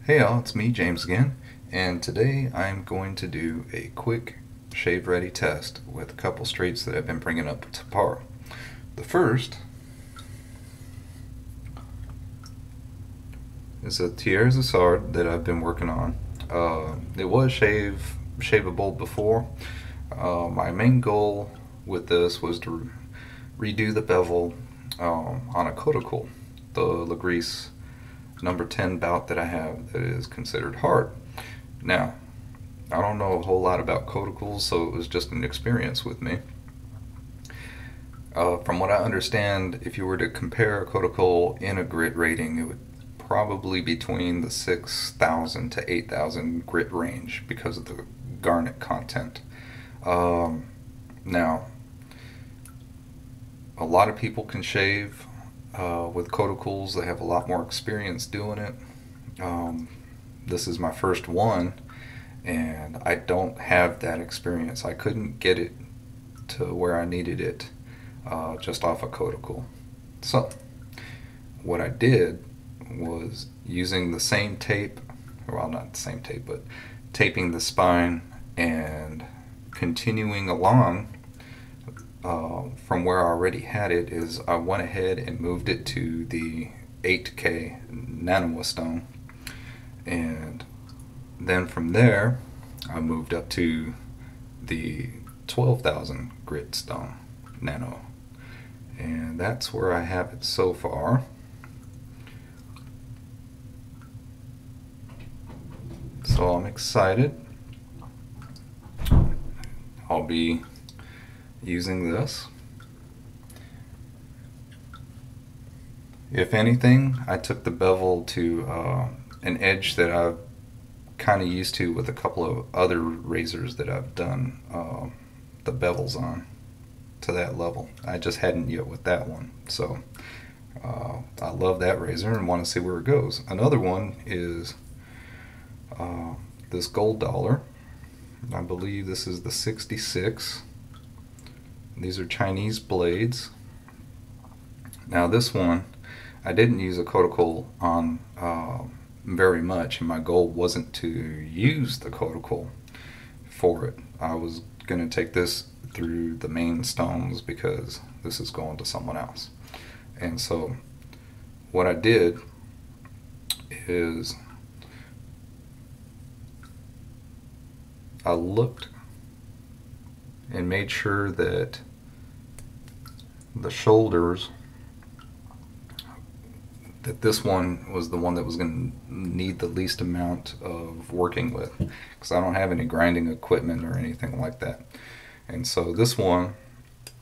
Hey y'all, it's me, James again, and today I'm going to do a quick shave ready test with a couple straights that I've been bringing up to par. The first is a Thiers Issard that I've been working on. It was shaveable before. My main goal with this was to redo the bevel on a cuticle, the Legrease number 10 bout that I have that is considered hard. Now, I don't know a whole lot about cuticles, so it was just an experience with me. From what I understand, if you were to compare a cuticle in a grit rating, it would probably between the 6,000 to 8,000 grit range because of the garnet content. Now, a lot of people can shave with cuticles. They have a lot more experience doing it. This is my first one, and I don't have that experience. I couldn't get it to where I needed it just off a cuticle. So, what I did was using the same tape, well, not the same tape, but taping the spine and continuing along from where I already had it, is I went ahead and moved it to the 8K nano stone, and then from there I moved up to the 12,000 grit stone nano, and that's where I have it so far. So I'm excited. I'll be using this. If anything, I took the bevel to an edge that I've kind of used to with a couple of other razors that I've done the bevels on, to that level. I just hadn't yet with that one. So I love that razor and want to see where it goes. Another one is this gold dollar. I believe this is the 66. These are Chinese blades. Now this one, I didn't use a cuticle on very much, and my goal wasn't to use the cuticle for it. I was going to take this through the main stones because this is going to someone else. And so what I did is I looked and made sure that the shoulders, that this one was the one that was going to need the least amount of working with, because I don't have any grinding equipment or anything like that. And so this one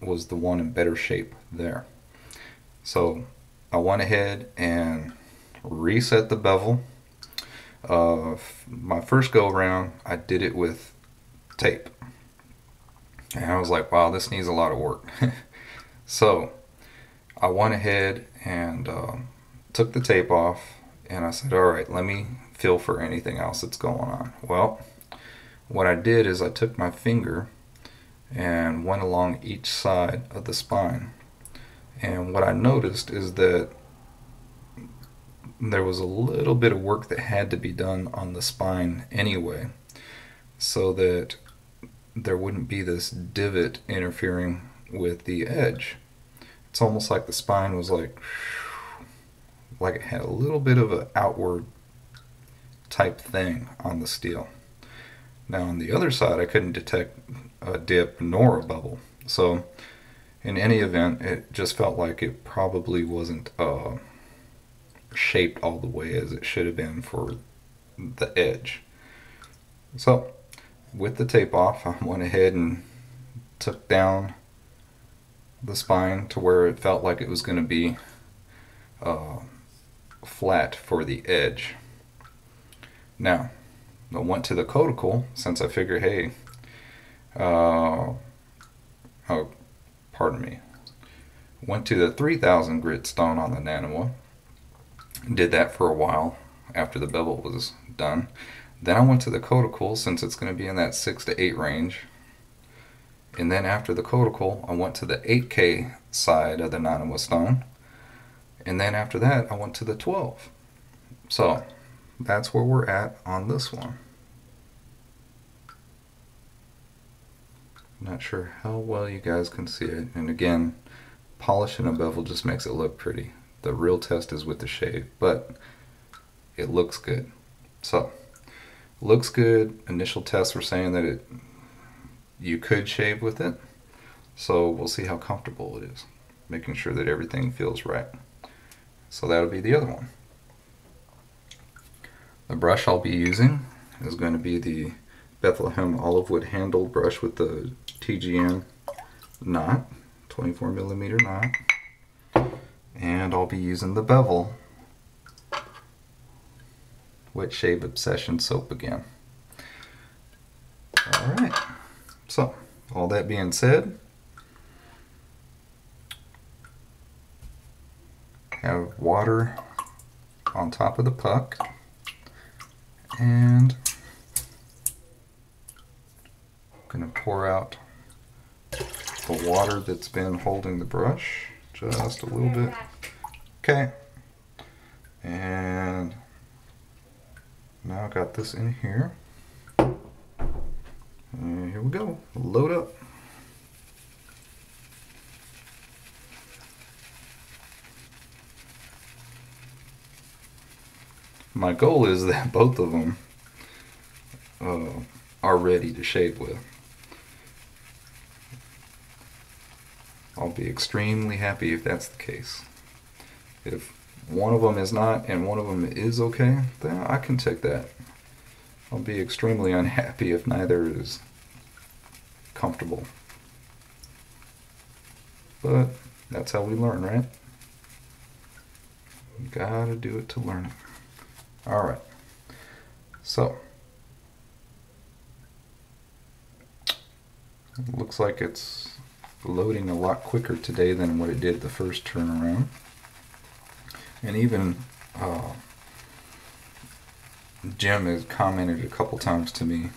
was the one in better shape there. So I went ahead and reset the bevel. My first go around, I did it with tape, and I was like, wow, this needs a lot of work. So I went ahead and took the tape off, and I said, all right, let me feel for anything else that's going on. Well, what I did is I took my finger and went along each side of the spine, and what I noticed is that there was a little bit of work that had to be done on the spine anyway, so that there wouldn't be this divot interfering with the edge. It's almost like the spine was like it had a little bit of an outward type thing on the steel. Now on the other side, I couldn't detect a dip nor a bubble. So in any event, it just felt like it probably wasn't shaped all the way as it should have been for the edge. So with the tape off, I went ahead and took down the spine to where it felt like it was going to be flat for the edge. Now I went to the cuticle, since I figured, hey, oh, pardon me, went to the 3,000 grit stone on the nano. Did that for a while after the bevel was done. Then I went to the cuticle, since it's going to be in that 6 to 8 range. And then after the cuticle, I went to the 8K side of the nano stone. And then after that, I went to the 12. So that's where we're at on this one. I'm not sure how well you guys can see it. And again, polishing a bevel just makes it look pretty. The real test is with the shave, but it looks good. So, looks good. Initial tests were saying that you could shave with it. So we'll see how comfortable it is. Making sure that everything feels right. So that'll be the other one. The brush I'll be using is going to be the Bethlehem olive wood handled brush with the TGN knot, 24 millimeter knot. And I'll be using the bevel Wet Shave Obsession soap again. Alright, so all that being said, have water on top of the puck, and I'm going to pour out the water that's been holding the brush just a little bit. Okay, and now I got this in here, and here we go, load up. My goal is that both of them are ready to shave with. I'll be extremely happy if that's the case. If one of them is not and one of them is okay, then I can take that. I'll be extremely unhappy if neither is comfortable. But that's how we learn, right? You gotta do it to learn it. Alright, so it looks like it's loading a lot quicker today than what it did the first turn around. And even Jim has commented a couple times to me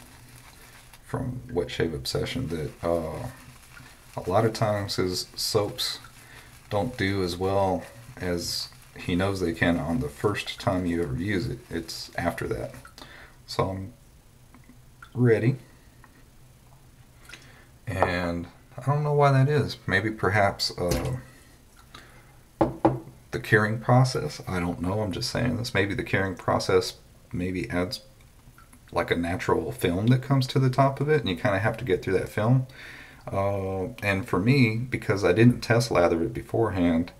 from Wet Shave Obsession that a lot of times his soaps don't do as well as he knows they can on the first time you ever use it. It's after that. So I'm ready. And I don't know why that is. Maybe perhaps the curing process. I don't know. I'm just saying this. Maybe the curing process maybe adds like a natural film that comes to the top of it, and you kind of have to get through that film. And for me, because I didn't test lather it beforehand,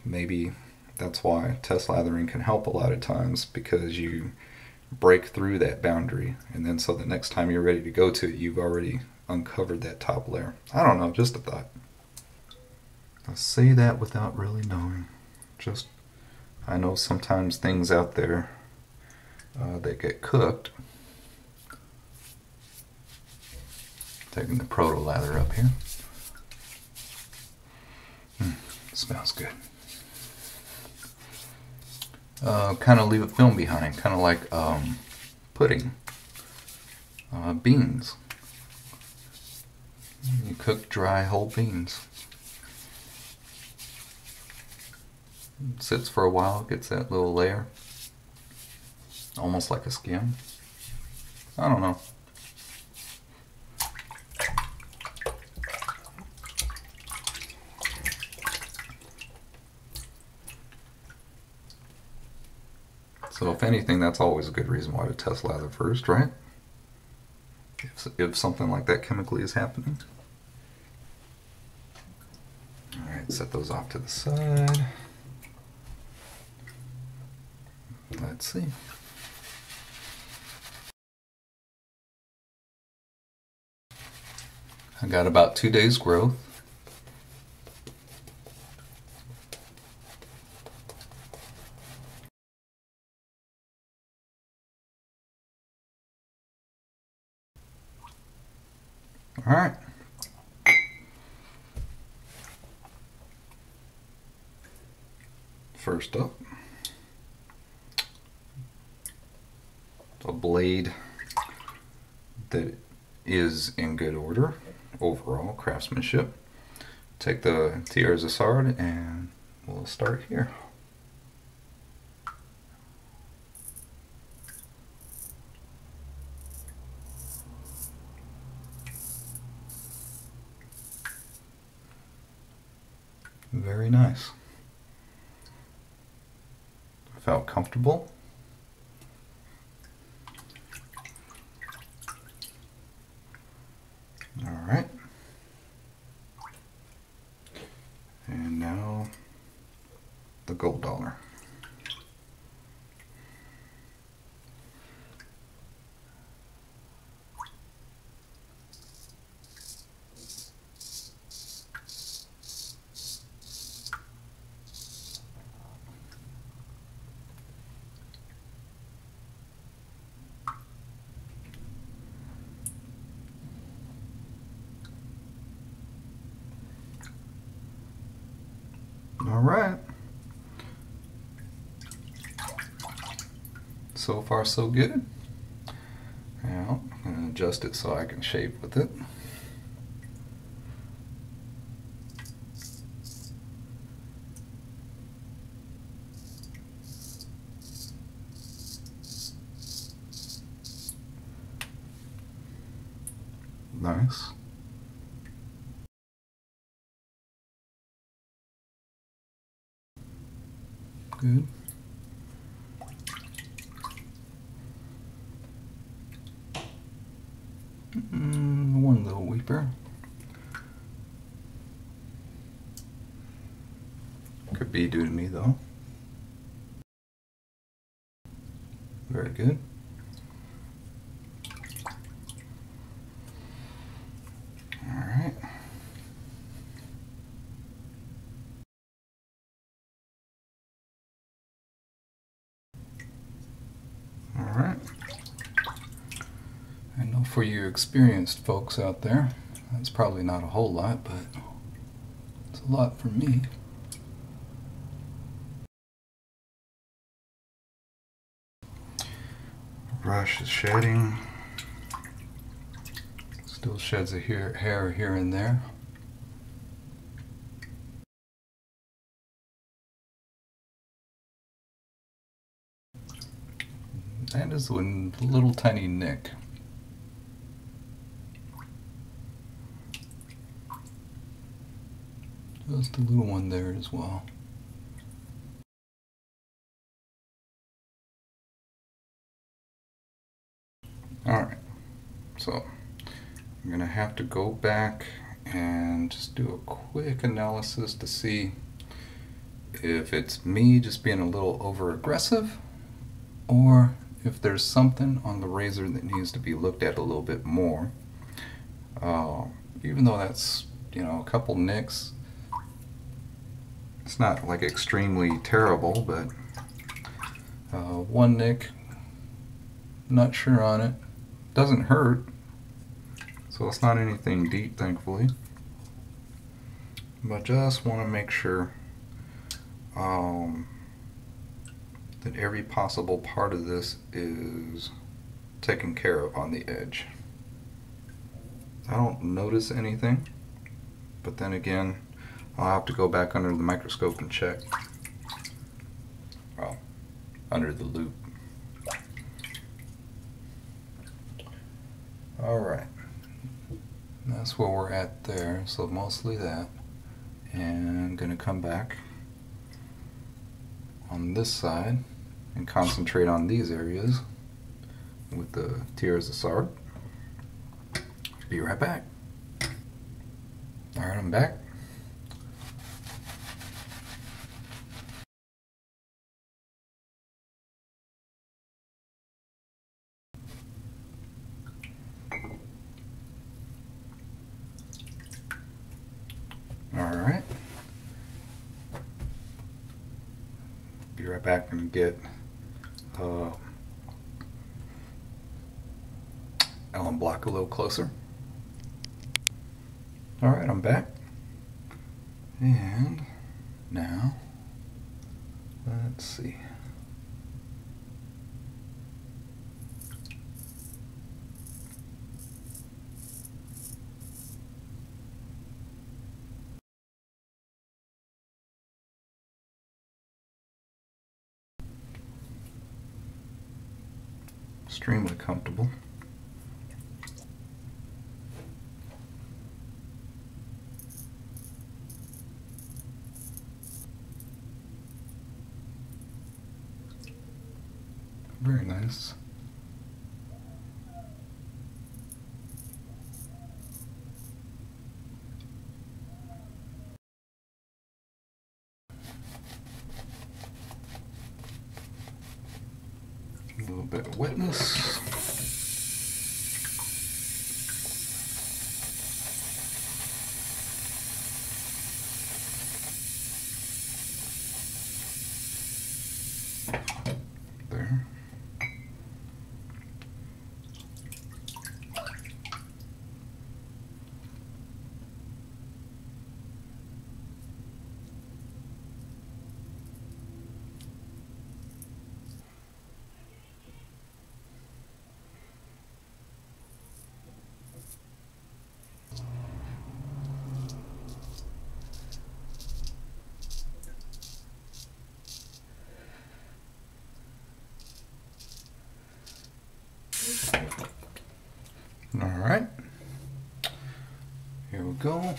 maybe that's why test lathering can help a lot of times, because you break through that boundary, and then so the next time you're ready to go to it, you've already uncovered that top layer. I don't know, just a thought. I say that without really knowing. Just, I know sometimes things out there that get cooked. Taking the proto lather up here. Smells good. Kind of leave a film behind, kind of like pudding, beans. You cook dry whole beans. It sits for a while, gets that little layer, almost like a skin. I don't know. So if anything, that's always a good reason why to test lather first, right? If something like that chemically is happening. Alright, set those off to the side. Let's see. I got about 2 days growth. All right. First up, a blade that is in good order, overall craftsmanship. Take the Thiers Issard and we'll start here. Very nice. I felt comfortable. All right. And now the gold dollar. All right. So far, so good. Now, I'm going to adjust it so I can shave with it. Nice. Good. One little weeper. Could be due to me though. Very good. All right. All right. I know for you experienced folks out there, that's probably not a whole lot, but it's a lot for me. Brush is shedding. Still sheds a hair here and there. That is a little tiny nick. Just a little one there as well. Alright, so I'm going to have to go back and just do a quick analysis to see if it's me just being a little over aggressive or if there's something on the razor that needs to be looked at a little bit more. Even though that's, you know, a couple nicks, it's not like extremely terrible, but one nick, not sure on it. Doesn't hurt, so it's not anything deep, thankfully. But just want to make sure that every possible part of this is taken care of on the edge. I don't notice anything, but then again, I'll have to go back under the microscope and check. Well, under the loupe. Alright, that's where we're at there, so mostly that. And I'm going to come back on this side and concentrate on these areas with the Thiers Issard. Be right back. Alright, I'm back. Alright. Be right back and get Allen block a little closer. Alright, I'm back. And now, let's see. Extremely comfortable. Very nice. A little bit of wetness. There. All right, here we go.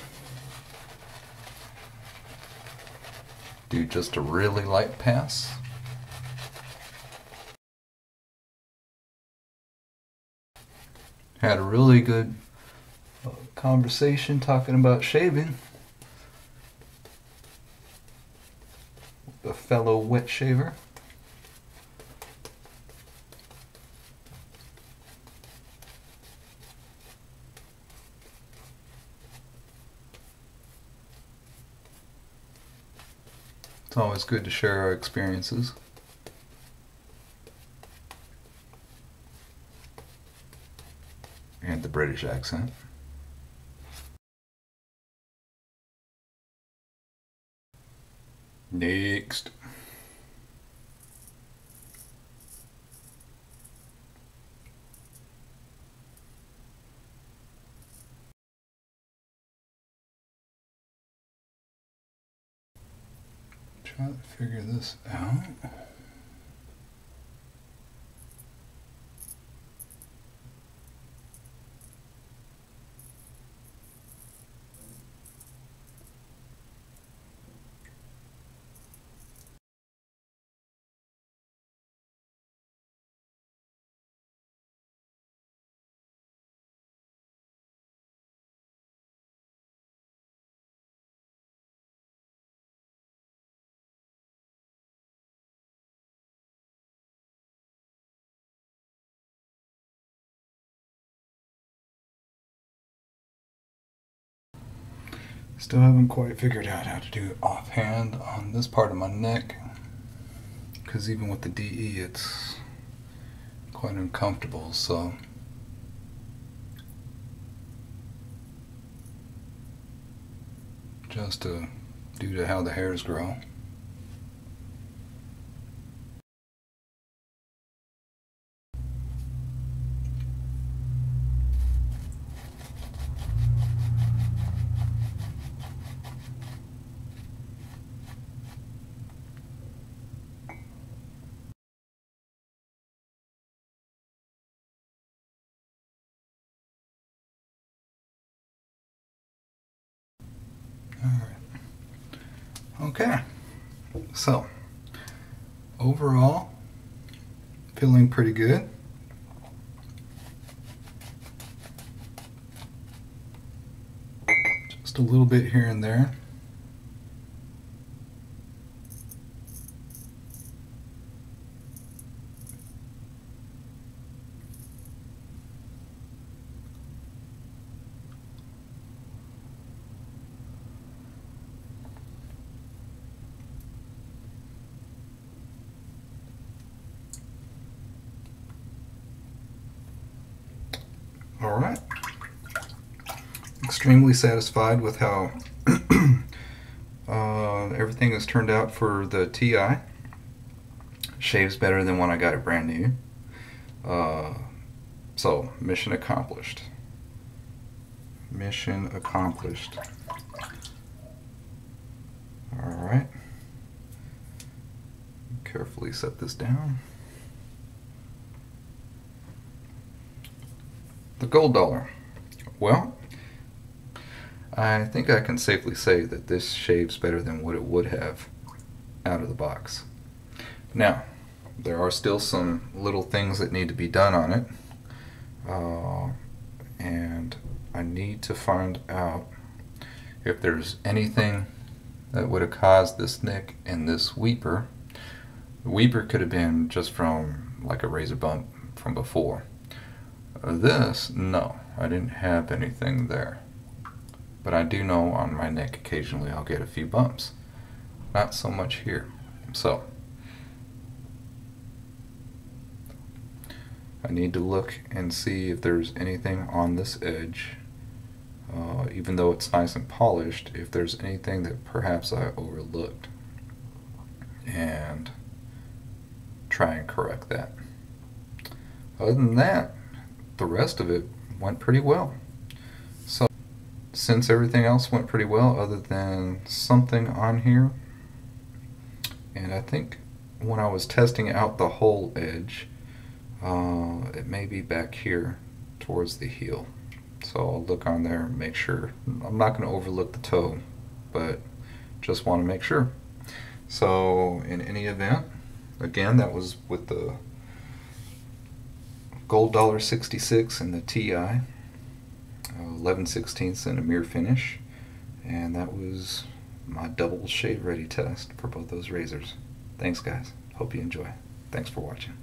Do just a really light pass. Had a really good conversation talking about shaving with a fellow wet shaver. It's always good to share our experiences. And the British accent. Next. Try to figure this out. Still haven't quite figured out how to do it offhand on this part of my neck, because even with the DE it's quite uncomfortable, so just due to how the hairs grow. Okay, so overall, feeling pretty good. Just a little bit here and there. All right. Extremely satisfied with how everything has turned out for the TI. Shaves better than when I got it brand new. So, mission accomplished. Mission accomplished. All right. Carefully set this down. The gold dollar. Well, I think I can safely say that this shaves better than what it would have out of the box. Now, There are still some little things that need to be done on it, and I need to find out if there's anything that would have caused this nick in this weeper. The weeper could have been just from like a razor bump from before. This, no, I didn't have anything there. But I do know on my neck occasionally I'll get a few bumps. Not so much here. So I need to look and see if there's anything on this edge, even though it's nice and polished, if there's anything that perhaps I overlooked, and try and correct that. Other than that, the rest of it went pretty well. So since everything else went pretty well other than something on here, and I think when I was testing out the whole edge, it may be back here towards the heel. So I'll look on there and make sure. I'm not going to overlook the toe, but just want to make sure. So in any event, again, that was with the gold $1.66 and the TI, 11/16 in a mirror finish, and that was my double shave ready test for both those razors. Thanks guys, hope you enjoy. Thanks for watching.